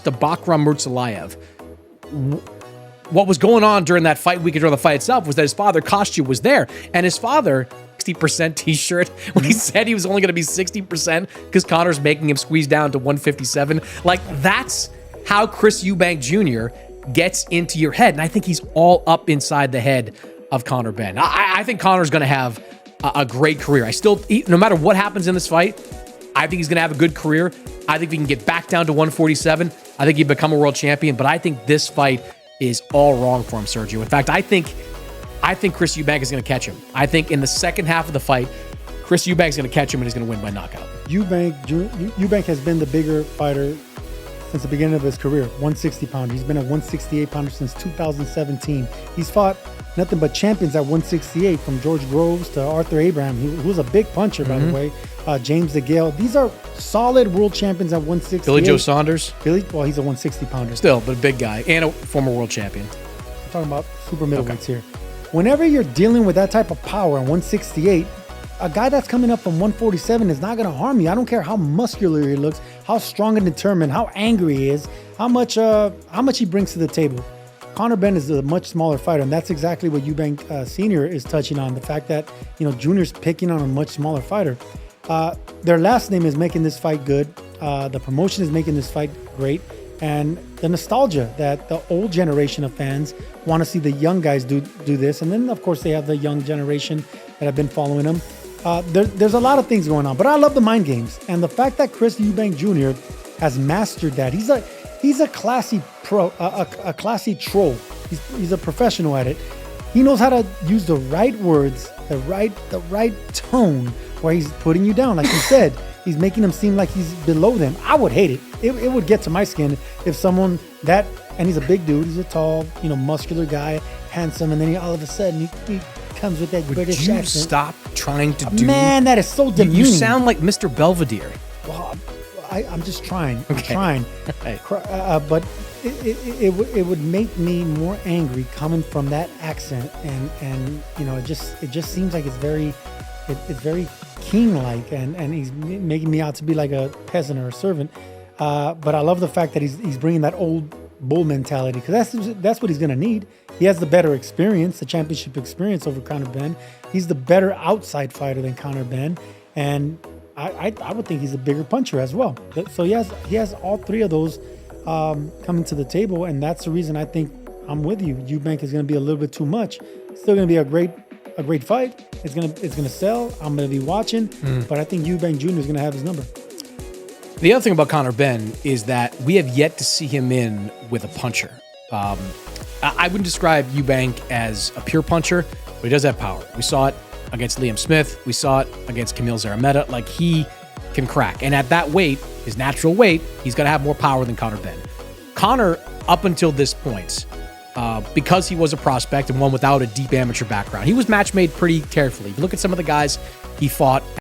to Bakram Murtsalayev. What was going on during that fight week and during the fight itself was that his father, Kostya, was there. And his father, 60% t-shirt, when he said he was only going to be 60% because Connor's making him squeeze down to 157. Like, that's how Chris Eubank Jr. gets into your head. And I think he's all up inside the head of Connor Benn. I think Connor's going to have a great career. No matter what happens in this fight, I think he's going to have a good career. I think we can get back down to 147. I think he'd become a world champion. But I think this fight is all wrong for him, Sergio. In fact, I think Chris Eubank is going to catch him. I think in the second half of the fight, Chris Eubank is going to catch him and he's going to win by knockout. Eubank has been the bigger fighter since the beginning of his career, 160 pounder. He's been a 168 pounder since 2017. He's fought nothing but champions at 168, from George Groves to Arthur Abraham, who was a big puncher, by the way. James DeGale. These are solid world champions at 168. Billy Joe Saunders. Well, he's a 160 pounder. Still, but a big guy and a former world champion. I'm talking about super middleweights here. Whenever you're dealing with that type of power at 168, a guy that's coming up from 147 is not going to harm you. I don't care how muscular he looks, how strong and determined, how angry he is, how much he brings to the table. Connor Benn is a much smaller fighter, and that's exactly what Eubank Sr. is touching on. The fact that, Junior's picking on a much smaller fighter. Their last name is making this fight good. The promotion is making this fight great. And the nostalgia that the old generation of fans want to see the young guys do this. And then, of course, they have the young generation that have been following them. There's a lot of things going on, but I love the mind games. And the fact that Chris Eubank Jr. has mastered that. He's a classy pro, a classy troll. He's a professional at it. He knows how to use the right words, the right tone, where he's putting you down. Like you said, he's making him seem like he's below them. I would hate it. It would get to my skin if someone and he's a big dude, he's a tall, muscular guy, handsome, and then all of a sudden he comes with that British accent. Would you stop trying to do... Man, that is so demeaning. You sound like Mr. Belvedere. Well, I'm just trying. Okay. I'm trying. Right. But it would make me more angry coming from that accent, and it just seems like it's very king-like, and he's making me out to be like a peasant or a servant. But I love the fact that he's bringing that old bull mentality, because that's what he's going to need. He has the better experience, the championship experience over Connor Benn. He's the better outside fighter than Connor Benn, and I would think he's a bigger puncher as well. So he has all three of those coming to the table, and that's the reason I think I'm with you. Eubank is going to be a little bit too much. It's still going to be a great fight. It's gonna sell. I'm gonna be watching, but I think Eubank Jr. is gonna have his number. The other thing about Connor Benn is that we have yet to see him in with a puncher. I wouldn't describe Eubank as a pure puncher, but he does have power. We saw it against Liam Smith. We saw it against Camille Zarameta. Like, he can crack. And at that weight, his natural weight, he's gonna have more power than Connor Benn. Connor, up until this point, because he was a prospect and one without a deep amateur background, he was match made pretty carefully. If you look at some of the guys he fought